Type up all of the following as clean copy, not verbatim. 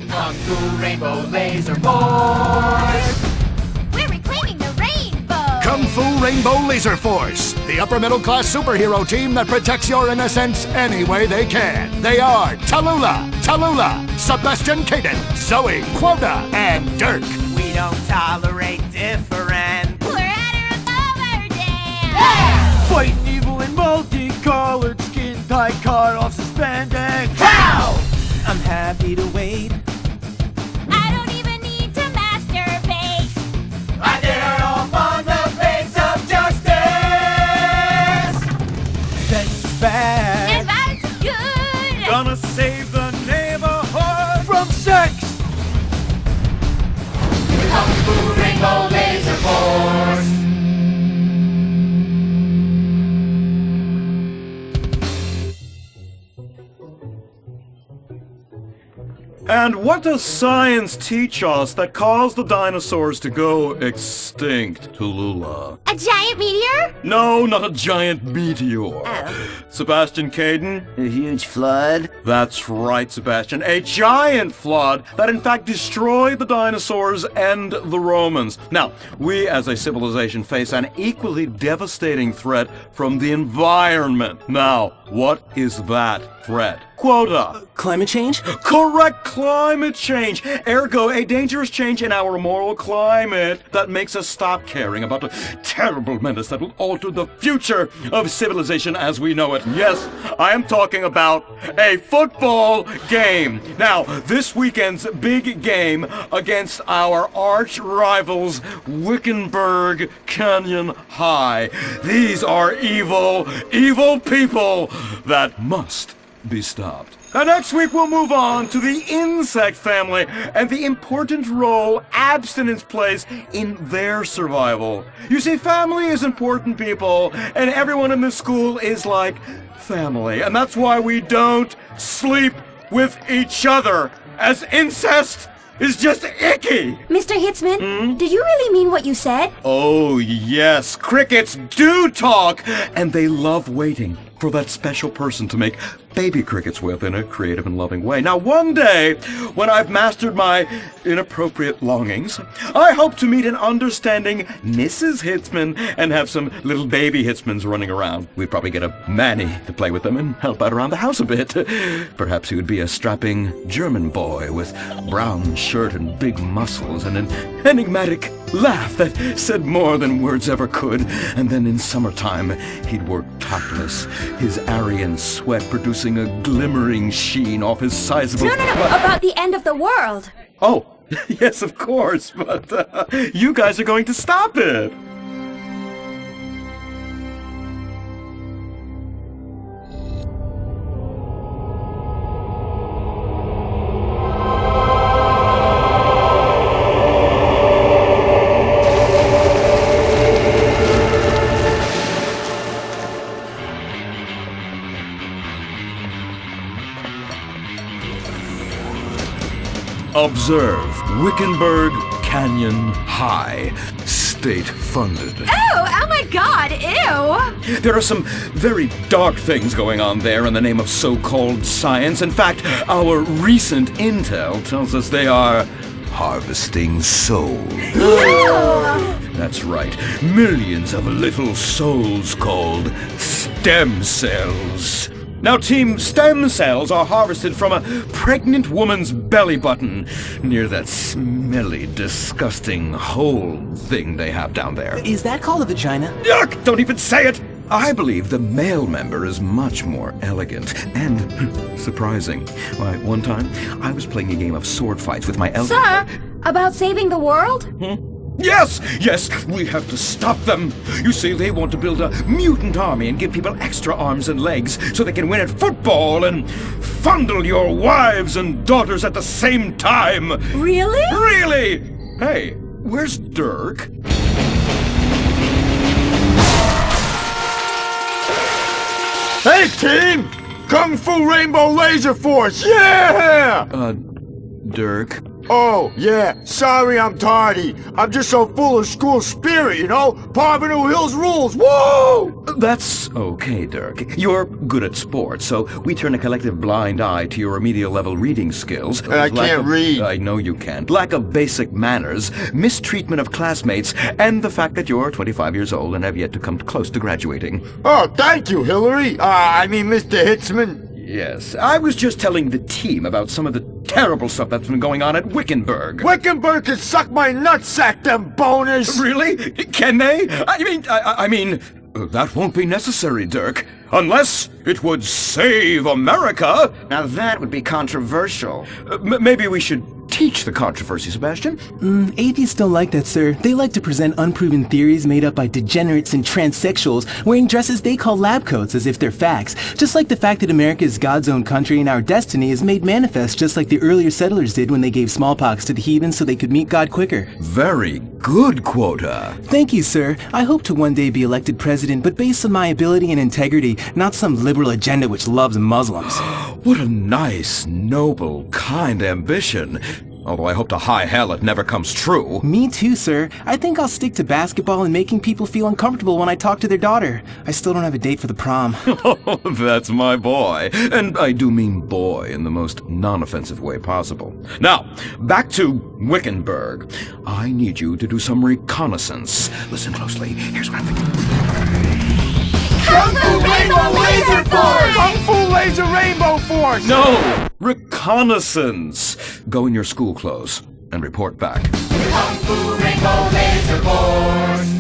Kung Fu Rainbow Laser Force! We're reclaiming the rainbow! Kung Fu Rainbow Laser Force, the upper middle class superhero team that protects your innocence any way they can. They are Tallulah, Sebastian Caden, Zoe, Quota, and Dirk. We don't tolerate different. We're at her lower dance! Yeah! Fighting evil in multicolored skin tight cut off suspended. Pow! I'm happy to wait. I don't even need to masturbate! I did it all on the face of justice. Sex is bad. And violence is good! Gonna save the neighborhood from sex. Kung Fu Rainbow Laser Force! And what does science teach us that caused the dinosaurs to go extinct, Tallulah? A giant meteor? No, not a giant meteor. Oh. Sebastian Caden? A huge flood. That's right, Sebastian. A giant flood that in fact destroyed the dinosaurs and the Romans. Now, we as a civilization face an equally devastating threat from the environment. Now, what is that threat? Quota. Climate change? Correct, climate change. Ergo, a dangerous change in our moral climate that makes us stop caring about the terrible menace that will alter the future of civilization as we know it. Yes, I am talking about a football game. Now, this weekend's big game against our arch rivals, Wickenburg Canyon High. These are evil, evil people that must be stopped. And next week we'll move on to the insect family and the important role abstinence plays in their survival. You see, family is important, people, and everyone in this school is like family. And that's why we don't sleep with each other, as incest is just icky. Mr. Hitzman, did you really mean what you said? Oh, yes. Crickets do talk, and they love waiting for that special person to make baby crickets with in a creative and loving way. Now, one day, when I've mastered my inappropriate longings, I hope to meet an understanding Mrs. Hitzman and have some little baby Hitzmans running around. We'd probably get a Manny to play with them and help out around the house a bit. Perhaps he would be a strapping German boy with brown shirt and big muscles and an enigmatic laugh that said more than words ever could. And then in summertime, he'd work topless, his Aryan sweat producing a glimmering sheen off his sizable... No, about the end of the world. Oh, yes, of course, but you guys are going to stop it. Observe Wickenburg Canyon High, state-funded. Oh my God, ew! There are some very dark things going on there in the name of so-called science. In fact, our recent intel tells us they are harvesting souls. That's right, millions of little souls called stem cells. Now, Team Stem Cells are harvested from a pregnant woman's belly button near that smelly, disgusting hole thing they have down there. Is that called a vagina? Yuck! Don't even say it! I believe the male member is much more elegant and surprising. Why, one time, I was playing a game of sword fights with my elder... Sir, about saving the world? Yes! Yes! We have to stop them! You see, they want to build a mutant army and give people extra arms and legs so they can win at football and fondle your wives and daughters at the same time! Really? Really! Hey, where's Dirk? Hey, team! Kung Fu Rainbow Laser Force! Yeah! Dirk? Oh, yeah, sorry I'm tardy. I'm just so full of school spirit, you know? Parvenu Hills rules, woo! That's okay, Dirk. You're good at sports, so we turn a collective blind eye to your remedial level reading skills. I can't read. I know you can't. Lack of basic manners, mistreatment of classmates, and the fact that you're 25 years old and have yet to come close to graduating. Oh, thank you, Hillary. Mr. Hitzman. Yes, I was just telling the team about some of the terrible stuff that's been going on at Wickenburg. Wickenburg can suck my nutsack, them boners! Really? Can they? I mean, that won't be necessary, Dirk. Unless it would save America. Now that would be controversial. Maybe we should teach the controversy, Sebastian. Atheists don't like that, sir. They like to present unproven theories made up by degenerates and transsexuals wearing dresses they call lab coats as if they're facts. Just like the fact that America is God's own country and our destiny is made manifest just like the earlier settlers did when they gave smallpox to the heathens so they could meet God quicker. Very good, Quota. Thank you, sir. I hope to one day be elected president, but based on my ability and integrity, not some liberal agenda which loves Muslims. What a nice, noble, kind ambition. Although I hope to high hell it never comes true. Me too, sir. I think I'll stick to basketball and making people feel uncomfortable when I talk to their daughter. I still don't have a date for the prom. Oh, that's my boy. And I do mean boy in the most non-offensive way possible. Now, back to Wickenburg. I need you to do some reconnaissance. Listen closely. Here's what I'm thinking. Kung Fu Rainbow Laser Force! Kung Fu Laser Rainbow Force! No! Reconnaissance! Go in your school clothes and report back. Kung Fu Rainbow Laser Force!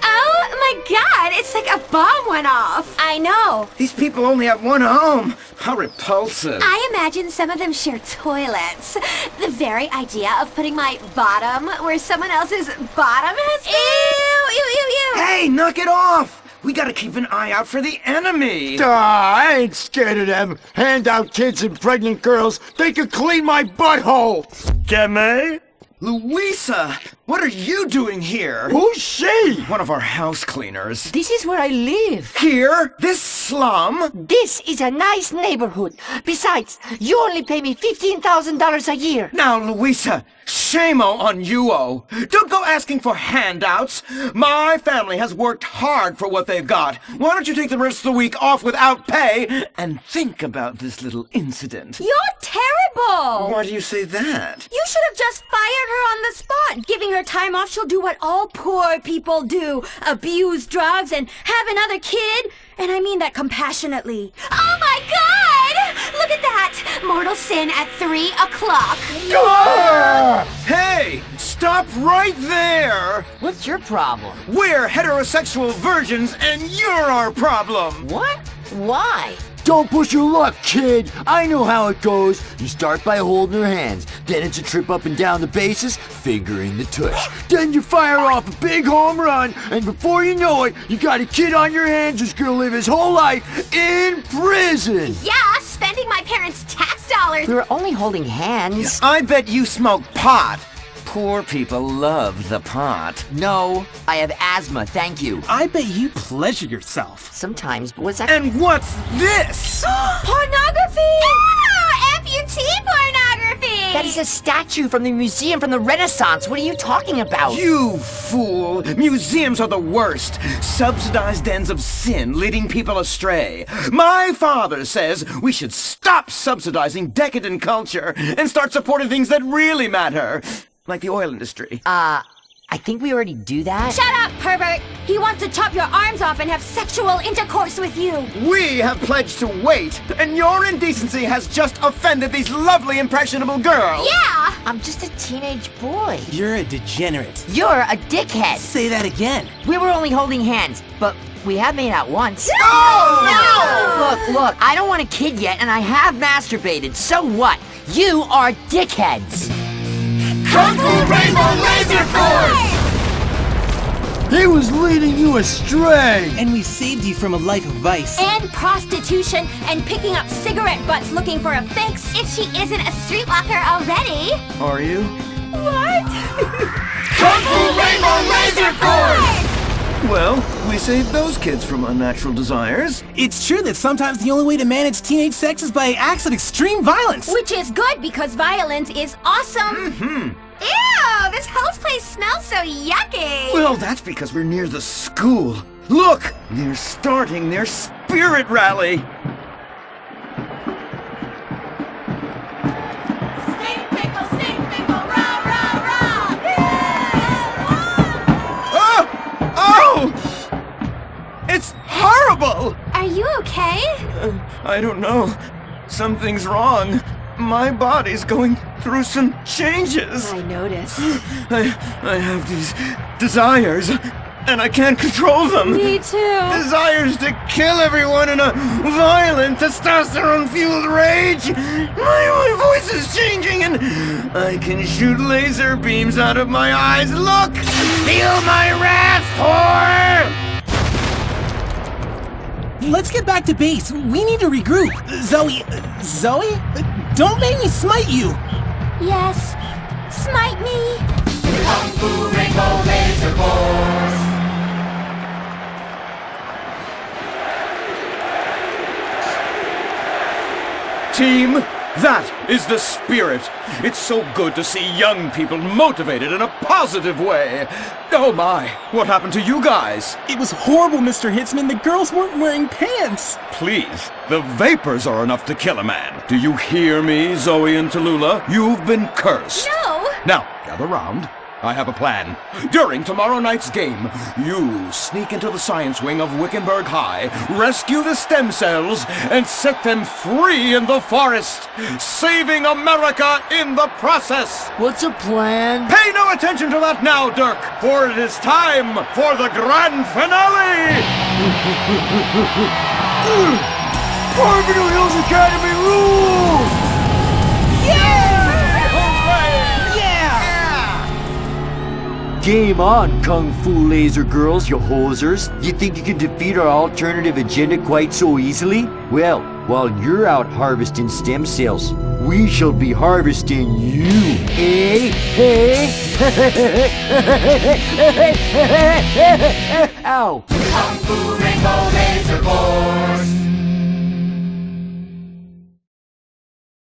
Oh my god, it's like a bomb went off. I know. These people only have one home. How repulsive. I imagine some of them share toilets. The very idea of putting my bottom where someone else's bottom has been. Ew, ew, ew, ew. Hey, knock it off! We gotta keep an eye out for the enemy. I ain't scared of them. Handout kids and pregnant girls. They could clean my butthole. Can they? Louisa, what are you doing here? Who's she? One of our house cleaners. This is where I live. Here? This slum? This is a nice neighborhood. Besides, you only pay me $15,000 a year. Now, Louisa, shame-o on you-o. Don't go asking for handouts. My family has worked hard for what they've got. Why don't you take the rest of the week off without pay and think about this little incident? You're terrible. Why do you say that? You should have just fired her on the spot. Giving her time off, she'll do what all poor people do. Abuse drugs and have another kid. And I mean that compassionately. Oh my god! Look at that! Mortal sin at 3 o'clock. Hey! Stop right there! What's your problem? We're heterosexual virgins and you're our problem! What? Why? Don't push your luck, kid. I know how it goes. You start by holding her hands. Then it's a trip up and down the bases, fingering the tush. Then you fire off a big home run, and before you know it, you got a kid on your hands who's gonna live his whole life in prison. Yeah, spending my parents' tax dollars. We were only holding hands. I bet you smoke pot. Poor people love the pot. No, I have asthma, thank you. I bet you pleasure yourself. Sometimes, but what's that? And what's this? Pornography! Ew! Amputee pornography! That is a statue from the museum from the Renaissance. What are you talking about? You fool! Museums are the worst. Subsidized dens of sin leading people astray. My father says we should stop subsidizing decadent culture and start supporting things that really matter. Like the oil industry. I think we already do that. Shut up, pervert! He wants to chop your arms off and have sexual intercourse with you. We have pledged to wait, and your indecency has just offended these lovely, impressionable girls. Yeah! I'm just a teenage boy. You're a degenerate. You're a dickhead. Say that again. We were only holding hands, but we have made out once. No! Look, I don't want a kid yet, and I have masturbated. So what? You are dickheads. Kung Fu Rainbow Laser Force! He was leading you astray. And we saved you from a life of vice. And prostitution and picking up cigarette butts looking for a fix if she isn't a streetwalker already. Are you? What? Kung Fu Rainbow Laser Force! Well, we saved those kids from unnatural desires. It's true that sometimes the only way to manage teenage sex is by acts of extreme violence. Which is good because violence is awesome. Ew, this whole place smells so yucky. Well, that's because we're near the school. Look, they're starting their spirit rally. Stink pickle, rah, rah, rah. Oh! It's horrible! Are you okay? I don't know. Something's wrong. My body's going through some changes. I noticed. I have these desires, and I can't control them. Me too. Desires to kill everyone in a violent, testosterone-fueled rage. My voice is changing, and I can shoot laser beams out of my eyes. Look! Feel my wrath, whore! Let's get back to base. We need to regroup. Zoe? Don't make me smite you. Yes, smite me. Kung Fu Rainbow Laser Force. Team, that is the spirit. It's so good to see young people motivated in a positive way. Oh my, what happened to you guys? It was horrible, Mr. Hitzman. The girls weren't wearing pants. Please, the vapors are enough to kill a man. Do you hear me, Zoe and Tallulah? You've been cursed. No. Now, gather round. I have a plan. During tomorrow night's game, you sneak into the science wing of Wickenburg High, rescue the stem cells, and set them free in the forest, saving America in the process. What's a plan? Pay no attention to that now, Dirk, for it is time for the grand finale! Carbonell Hills Academy rules! Game on, Kung Fu Laser Girls, you hosers. You think you can defeat our alternative agenda quite so easily? Well, while you're out harvesting stem cells, we shall be harvesting you, eh? Ow! Kung Fu Rainbow Laser Force.